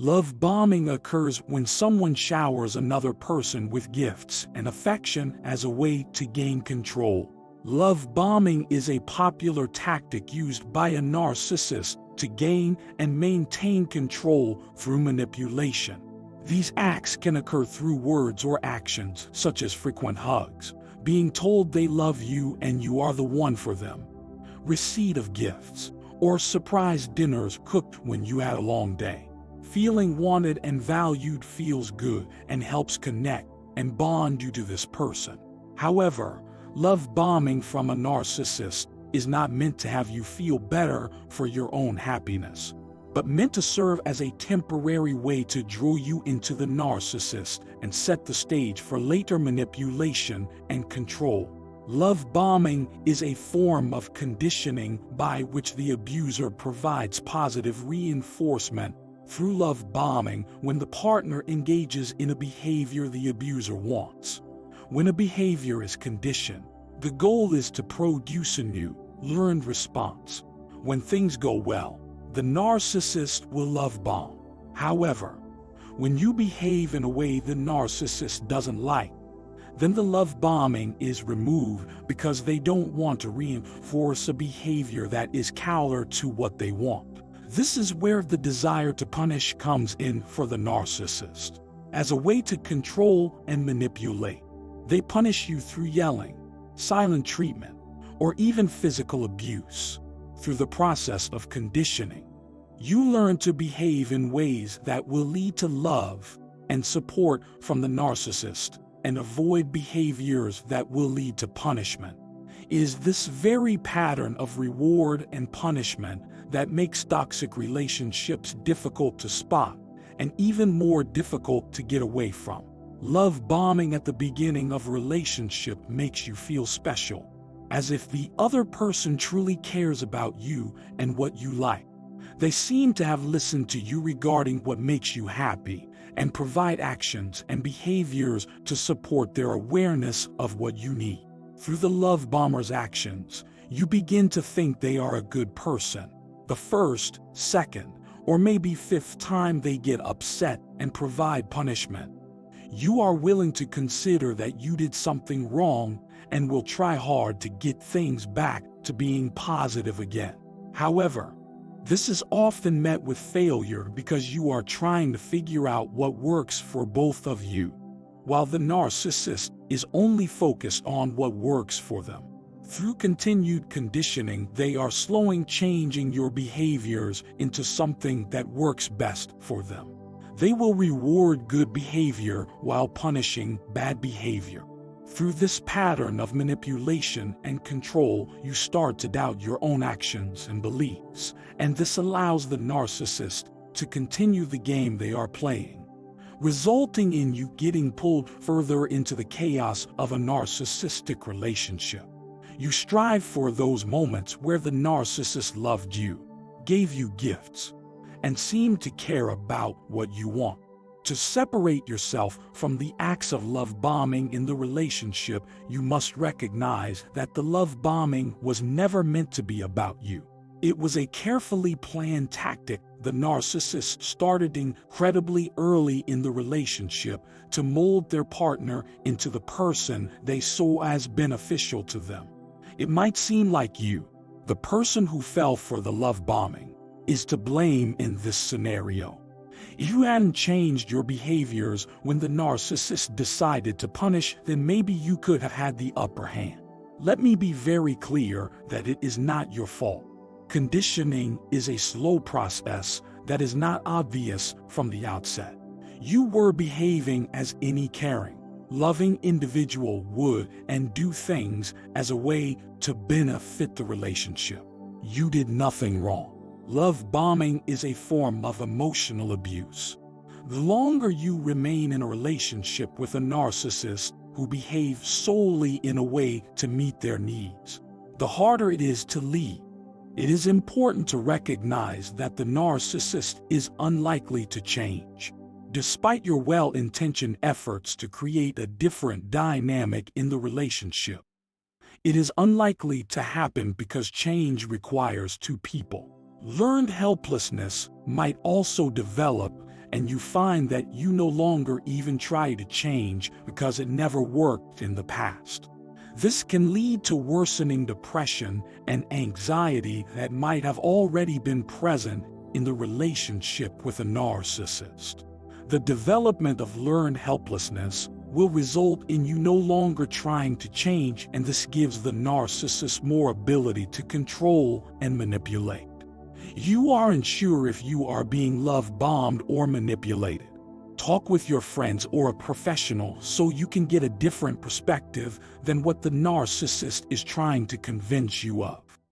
Love bombing occurs when someone showers another person with gifts and affection as a way to gain control. Love bombing is a popular tactic used by a narcissist to gain and maintain control through manipulation. These acts can occur through words or actions, such as frequent hugs, being told they love you and you are the one for them, receipt of gifts, or surprise dinners cooked when you had a long day. Feeling wanted and valued feels good and helps connect and bond you to this person. However, love bombing from a narcissist is not meant to have you feel better for your own happiness, but meant to serve as a temporary way to draw you into the narcissist and set the stage for later manipulation and control. Love bombing is a form of conditioning by which the abuser provides positive reinforcement through love bombing when the partner engages in a behavior the abuser wants. When a behavior is conditioned, the goal is to produce a new, learned response. When things go well, the narcissist will love bomb. However, when you behave in a way the narcissist doesn't like, then the love bombing is removed because they don't want to reinforce a behavior that is counter to what they want. This is where the desire to punish comes in for the narcissist. As a way to control and manipulate, they punish you through yelling, silent treatment, or even physical abuse. Through the process of conditioning, you learn to behave in ways that will lead to love and support from the narcissist and avoid behaviors that will lead to punishment. It is this very pattern of reward and punishment that makes toxic relationships difficult to spot and even more difficult to get away from. Love bombing at the beginning of a relationship makes you feel special, as if the other person truly cares about you and what you like. They seem to have listened to you regarding what makes you happy and provide actions and behaviors to support their awareness of what you need. Through the love bomber's actions, you begin to think they are a good person. The first, second, or maybe fifth time they get upset and provide punishment, you are willing to consider that you did something wrong and will try hard to get things back to being positive again. However, this is often met with failure because you are trying to figure out what works for both of you, while the narcissist is only focused on what works for them. Through continued conditioning, they are slowly changing your behaviors into something that works best for them. They will reward good behavior while punishing bad behavior. Through this pattern of manipulation and control, you start to doubt your own actions and beliefs, and this allows the narcissist to continue the game they are playing, resulting in you getting pulled further into the chaos of a narcissistic relationship. You strive for those moments where the narcissist loved you, gave you gifts, and seemed to care about what you want. To separate yourself from the acts of love bombing in the relationship, you must recognize that the love bombing was never meant to be about you. It was a carefully planned tactic the narcissist started incredibly early in the relationship to mold their partner into the person they saw as beneficial to them. It might seem like you, the person who fell for the love bombing, is to blame in this scenario. If you hadn't changed your behaviors when the narcissist decided to punish, then maybe you could have had the upper hand. Let me be very clear that it is not your fault. Conditioning is a slow process that is not obvious from the outset. You were behaving as any caring, loving individual would and do things as a way to benefit the relationship. You did nothing wrong. Love bombing is a form of emotional abuse. The longer you remain in a relationship with a narcissist who behaves solely in a way to meet their needs, the harder it is to leave. It is important to recognize that the narcissist is unlikely to change. Despite your well-intentioned efforts to create a different dynamic in the relationship, it is unlikely to happen because change requires two people. Learned helplessness might also develop, and you find that you no longer even try to change because it never worked in the past. This can lead to worsening depression and anxiety that might have already been present in the relationship with a narcissist. The development of learned helplessness will result in you no longer trying to change, and this gives the narcissist more ability to control and manipulate. You aren't sure if you are being love-bombed or manipulated. Talk with your friends or a professional so you can get a different perspective than what the narcissist is trying to convince you of.